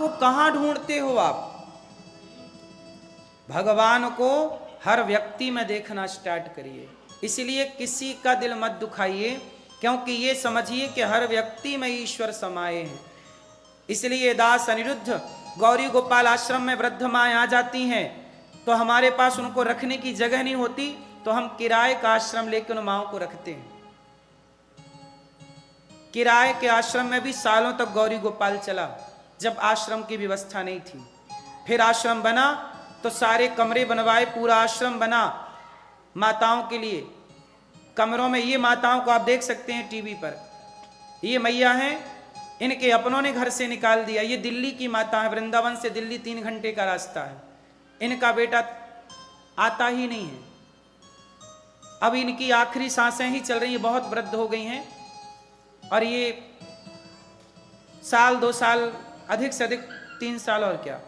को कहां ढूंढते हो आप? भगवान को हर व्यक्ति में देखना स्टार्ट करिए। इसलिए किसी का दिल मत दुखाइए, क्योंकि ये समझिए कि हर व्यक्ति में ईश्वर समाये हैं। इसलिए दास अनिरुद्ध गौरी गोपाल आश्रम में वृद्ध माएँ आ जाती हैं तो हमारे पास उनको रखने की जगह नहीं होती, तो हम किराए का आश्रम लेकर उन माओं को रखते हैं। किराए के आश्रम में भी सालों तक गौरी गोपाल चला, जब आश्रम की व्यवस्था नहीं थी। फिर आश्रम बना तो सारे कमरे बनवाए, पूरा आश्रम बना माताओं के लिए। कमरों में ये माताओं को आप देख सकते हैं टीवी पर, ये मैया हैं, इनके अपनों ने घर से निकाल दिया। ये दिल्ली की माता है, वृंदावन से दिल्ली 3 घंटे का रास्ता है। इनका बेटा आता ही नहीं है। अब इनकी आखिरी सांसें ही चल रही हैं, बहुत वृद्ध हो गई हैं, और ये साल 2 साल, अधिक से अधिक 3 साल और क्या।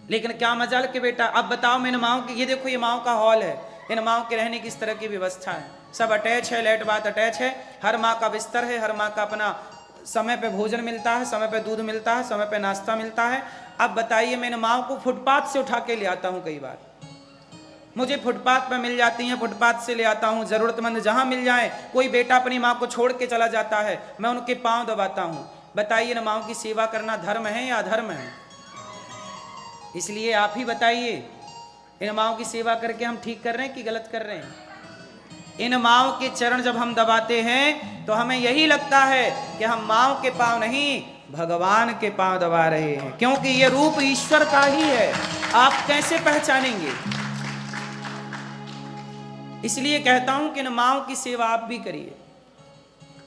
लेकिन क्या मजाल के बेटा, अब बताओ मैं इन माओं की, ये देखो ये माओं का हॉल है, इन माओं के रहने की इस तरह की व्यवस्था है, सब अटैच है, लेट बात अटैच है, हर माँ का बिस्तर है, हर माँ का अपना समय पे भोजन मिलता है, समय पे दूध मिलता है, समय पे नाश्ता मिलता है। अब बताइए मैं इन माओं को फुटपाथ से उठा के ले आता हूँ, कई बार मुझे फुटपाथ पे मिल जाती हैं, फुटपाथ से ले आता हूँ। जरूरतमंद जहां मिल जाए, कोई बेटा अपनी माँ को छोड़ के चला जाता है, मैं उनके पांव दबाता हूँ। बताइए इन माओं की सेवा करना धर्म है या अधर्म है? इसलिए आप ही बताइए, इन माओं की सेवा करके हम ठीक कर रहे हैं कि गलत कर रहे हैं? इन माओं के चरण जब हम दबाते हैं तो हमें यही लगता है कि हम माओं के पांव नहीं, भगवान के पांव दबा रहे हैं, क्योंकि ये रूप ईश्वर का ही है। आप कैसे पहचानेंगे? इसलिए कहता हूं कि इन माओं की सेवा आप भी करिए।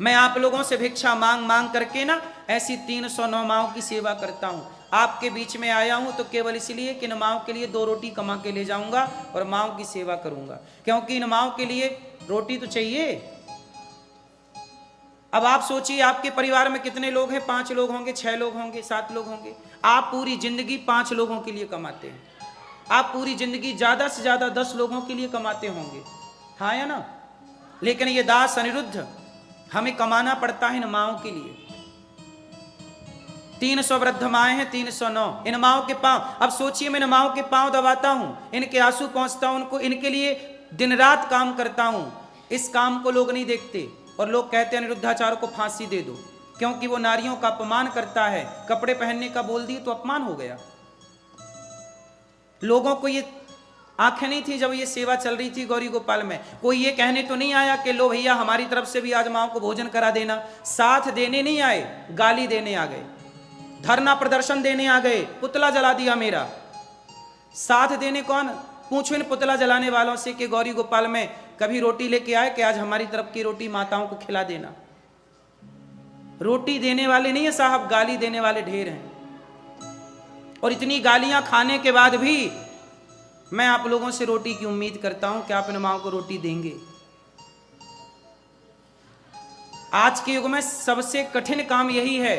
मैं आप लोगों से भिक्षा मांग मांग करके ना ऐसी 309 माओं की सेवा करता हूं। आपके बीच में आया हूं तो केवल इसलिए कि इन माओं के लिए 2 रोटी कमा के ले जाऊंगा और माओं की सेवा करूंगा, क्योंकि इन माओं के लिए रोटी तो चाहिए। अब आप सोचिए, आपके परिवार में कितने लोग हैं? 5 लोग होंगे, 6 लोग होंगे, 7 लोग होंगे। आप पूरी जिंदगी 5 लोगों के लिए कमाते हैं, आप पूरी जिंदगी ज्यादा से ज्यादा 10 लोगों के लिए कमाते होंगे, हाँ या ना? लेकिन ये दास अनिरुद्ध, हमें कमाना पड़ता है इन माओं के लिए। 300 वृद्ध माएँ हैं, 309 इन माओं के पांव। अब सोचिए, मैं इन माओं के पांव दबाता हूं, इनके आंसू पहुंचता हूं, उनको इनके लिए दिन रात काम करता हूं। इस काम को लोग नहीं देखते और लोग कहते हैं अनिरुद्धाचार्य को फांसी दे दो, क्योंकि वो नारियों का अपमान करता है। कपड़े पहनने का बोल दिए तो अपमान हो गया। लोगों को ये आंखें नहीं थी जब ये सेवा चल रही थी गौरी गोपाल में। कोई ये कहने तो नहीं आया कि लो भैया हमारी तरफ से भी आज माओं को भोजन करा देना। साथ देने नहीं आए, गाली देने आ गए, धरना प्रदर्शन देने आ गए, पुतला जला दिया मेरा। साथ देने कौन? पूछो इन पुतला जलाने वालों से कि गौरी गोपाल में कभी रोटी लेके आए कि आज हमारी तरफ की रोटी माताओं को खिला देना। रोटी देने वाले नहीं है साहब, गाली देने वाले ढेर हैं। और इतनी गालियां खाने के बाद भी मैं आप लोगों से रोटी की उम्मीद करता हूं कि आप इन माओं को रोटी देंगे। आज के युग में सबसे कठिन काम यही है।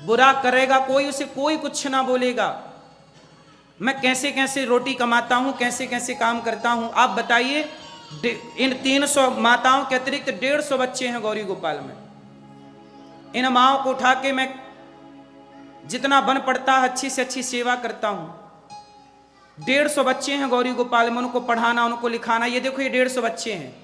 बुरा करेगा कोई, उसे कोई कुछ ना बोलेगा। मैं कैसे कैसे रोटी कमाता हूं, कैसे कैसे काम करता हूं, आप बताइए। इन 300 माताओं के अतिरिक्त 150 बच्चे हैं गौरी गोपाल में। इन माओं को उठा के मैं जितना बन पड़ता है अच्छी से अच्छी सेवा करता हूं। 150 बच्चे हैं गौरी गोपाल में, उनको पढ़ाना, उनको लिखाना। ये देखो ये 150 बच्चे हैं,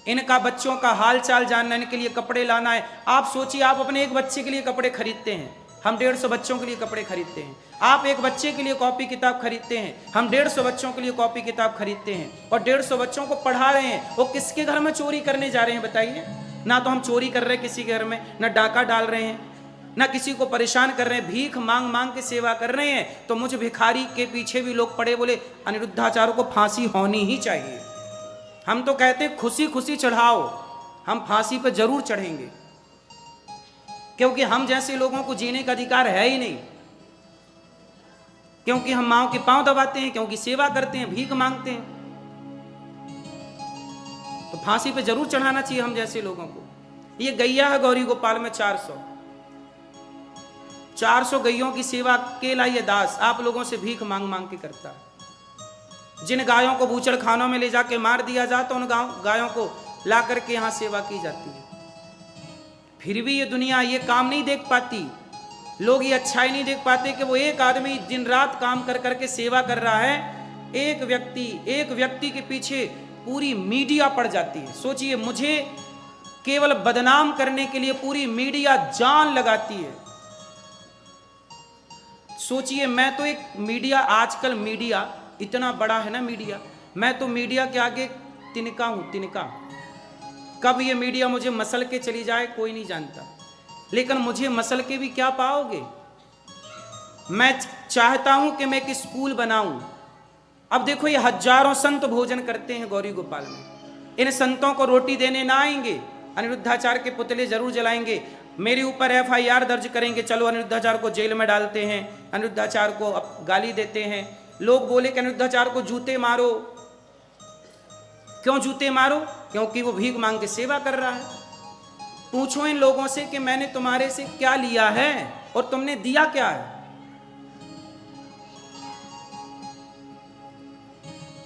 इनका बच्चों का हाल चाल जानना, इनके लिए कपड़े लाना है। आप सोचिए, आप अपने एक बच्चे के लिए कपड़े खरीदते हैं, हम 150 बच्चों के लिए कपड़े खरीदते हैं। आप एक बच्चे के लिए कॉपी किताब खरीदते हैं, हम 150 बच्चों के लिए कॉपी किताब खरीदते हैं। और 150 बच्चों को पढ़ा रहे हैं। वो किसके घर में चोरी करने जा रहे हैं बताइए? ना तो हम चोरी कर रहे हैं किसी के घर में, ना डाका डाल रहे हैं, ना किसी को परेशान कर रहे हैं, भीख मांग मांग के सेवा कर रहे हैं। तो मुझ भिखारी के पीछे भी लोग पड़े, बोले अनिरुद्धाचार्य को फांसी होनी ही चाहिए। हम तो कहते हैं खुशी खुशी चढ़ाओ, हम फांसी पर जरूर चढ़ेंगे, क्योंकि हम जैसे लोगों को जीने का अधिकार है ही नहीं। क्योंकि हम माओं के पांव दबाते हैं, क्योंकि सेवा करते हैं, भीख मांगते हैं। तो फांसी पे जरूर चढ़ाना चाहिए हम जैसे लोगों को। ये गैया है गौरी गोपाल में 400 गैयों की सेवा अकेला ये दास आप लोगों से भीख मांग मांग के करता है। जिन गायों को बूचड़ खानों में ले जाके मार दिया जाता, उन गायों को ला करके यहां सेवा की जाती है। फिर भी ये दुनिया ये काम नहीं देख पाती। लोग ये अच्छाई नहीं देख पाते कि वो एक आदमी दिन रात काम कर करके सेवा कर रहा है, एक व्यक्ति के पीछे पूरी मीडिया पड़ जाती है। सोचिए, मुझे केवल बदनाम करने के लिए पूरी मीडिया जान लगाती है। सोचिए, मैं तो एक मीडिया, आजकल मीडिया इतना बड़ा है ना, मीडिया, मैं तो मीडिया के आगे तिनका हूं, तिनका। कब ये मीडिया मुझे मसल के चली जाए कोई नहीं जानता, लेकिन मुझे मसल के भी क्या पाओगे। मैं चाहता हूं कि मैं एक स्कूल बनाऊं। अब देखो, ये हजारों संत भोजन करते हैं गौरी गोपाल में, इन संतों को रोटी देने ना आएंगे, अनिरुद्धाचार्य के पुतले जरूर जलाएंगे, मेरे ऊपर FIR दर्ज करेंगे, चलो अनिरुद्धाचार्य को जेल में डालते हैं, अनिरुद्धाचार्य को गाली देते हैं। लोग बोले कि अनिरुद्धाचार्य को जूते मारो। क्यों जूते मारो? क्योंकि वो भीख मांग के सेवा कर रहा है। पूछो इन लोगों से कि मैंने तुम्हारे से क्या लिया है और तुमने दिया क्या है।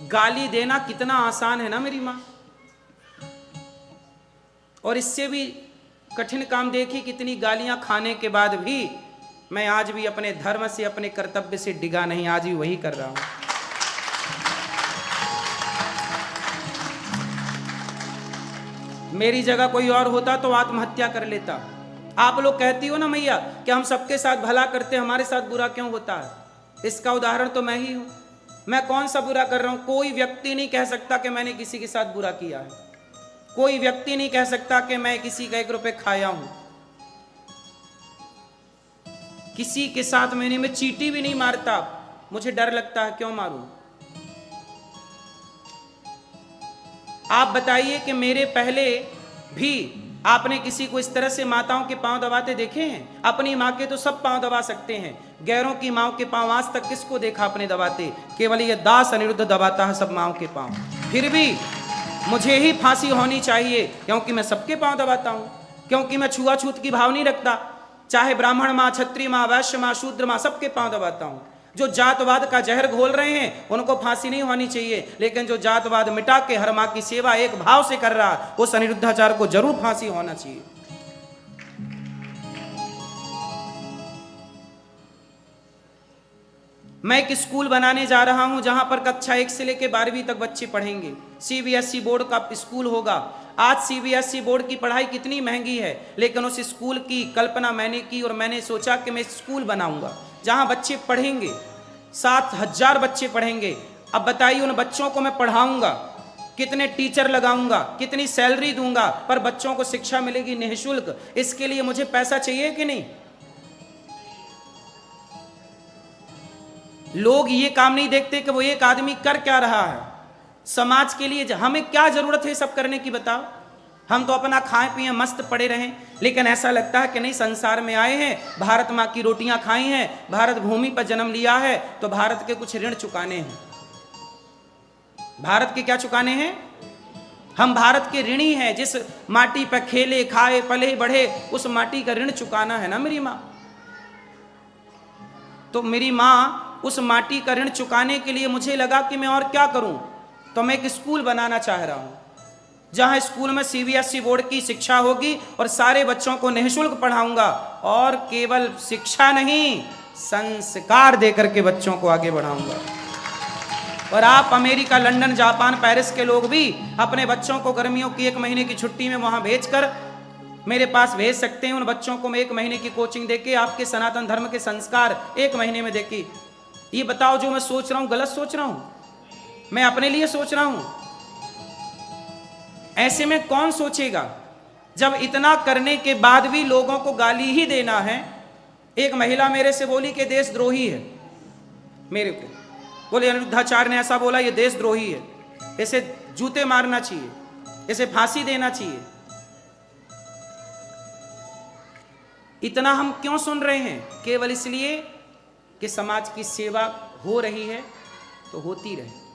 गाली देना कितना आसान है ना मेरी मां, और इससे भी कठिन काम देखी, कितनी गालियां खाने के बाद भी मैं आज भी अपने धर्म से, अपने कर्तव्य से डिगा नहीं, आज भी वही कर रहा हूं। मेरी जगह कोई और होता तो आत्महत्या कर लेता। आप लोग कहती हो ना मैया कि हम सबके साथ भला करते, हमारे साथ बुरा क्यों होता है? इसका उदाहरण तो मैं ही हूं। मैं कौन सा बुरा कर रहा हूं? कोई व्यक्ति नहीं कह सकता कि मैंने किसी के साथ बुरा किया है। कोई व्यक्ति नहीं कह सकता कि मैं किसी का 1 रुपए खाया हूं। किसी के साथ मैं चींटी भी नहीं मारता, मुझे डर लगता है, क्यों मारूं? आप बताइए कि मेरे पहले भी आपने किसी को इस तरह से माताओं के पांव दबाते देखे हैं? अपनी मां के तो सब पांव दबा सकते हैं, गैरों की मां के पांव आज तक किसको देखा आपने दबाते? केवल ये दास अनिरुद्ध दबाता है सब मां के पांव। फिर भी मुझे ही फांसी होनी चाहिए, क्योंकि मैं सबके पांव दबाता हूं, क्योंकि मैं छुआछूत की भाव नहीं रखता। चाहे ब्राह्मण मां, क्षत्रिय मां, वैश्य मां, शूद्र मां, सबके पांव दबाता हूं। जो जातवाद का जहर घोल रहे हैं उनको फांसी नहीं होनी चाहिए, लेकिन जो जातवाद मिटा के हर मां की सेवा एक भाव से कर रहा, उस अनिरुद्धाचार्य को जरूर फांसी होना चाहिए। मैं एक स्कूल बनाने जा रहा हूं जहां पर कक्षा 1 से लेकर 12वीं तक बच्चे पढ़ेंगे। CBSE बोर्ड का स्कूल होगा। आज CBSE बोर्ड की पढ़ाई कितनी महंगी है, लेकिन उस स्कूल की कल्पना मैंने की और मैंने सोचा कि मैं स्कूल बनाऊंगा जहां बच्चे पढ़ेंगे, 7000 बच्चे पढ़ेंगे। अब बताइए, उन बच्चों को मैं पढ़ाऊंगा, कितने टीचर लगाऊंगा, कितनी सैलरी दूंगा, पर बच्चों को शिक्षा मिलेगी निःशुल्क। इसके लिए मुझे पैसा चाहिए कि नहीं? लोग ये काम नहीं देखते कि वो एक आदमी कर क्या रहा है समाज के लिए। हमें क्या जरूरत है सब करने की, बताओ? हम तो अपना खाएं पिए मस्त पड़े रहें, लेकिन ऐसा लगता है कि नहीं, संसार में आए हैं, भारत माँ की रोटियां खाई हैं, भारत भूमि पर जन्म लिया है, तो भारत के कुछ ऋण चुकाने हैं। भारत के क्या चुकाने हैं? हम भारत के ऋणी हैं। जिस माटी पर खेले, खाए, पले, बढ़े, उस माटी का ऋण चुकाना है ना मेरी माँ। तो मेरी माँ उस माटी का ऋण चुकाने के लिए मुझे लगा कि मैं और क्या करूं, तो मैं एक स्कूल बनाना चाह रहा हूं जहां स्कूल में CBSE बोर्ड की शिक्षा होगी और सारे बच्चों को निःशुल्क पढ़ाऊंगा, और केवल शिक्षा नहीं, संस्कार देकर के बच्चों को आगे बढ़ाऊंगा। और आप अमेरिका, लंदन, जापान, पेरिस के लोग भी अपने बच्चों को गर्मियों की 1 महीने की छुट्टी में वहां भेजकर मेरे पास भेज सकते हैं। उन बच्चों को मैं 1 महीने की कोचिंग देके आपके सनातन धर्म के संस्कार 1 महीने में देके। ये बताओ, जो मैं सोच रहा हूं गलत सोच रहा हूं? मैं अपने लिए सोच रहा हूं? ऐसे में कौन सोचेगा जब इतना करने के बाद भी लोगों को गाली ही देना है। एक महिला मेरे से बोली कि देशद्रोही है, मेरे को बोले अनिरुद्धाचार्य ने ऐसा बोला, ये देशद्रोही है, इसे जूते मारना चाहिए, इसे फांसी देना चाहिए। इतना हम क्यों सुन रहे हैं? केवल इसलिए कि समाज की सेवा हो रही है तो होती रहे।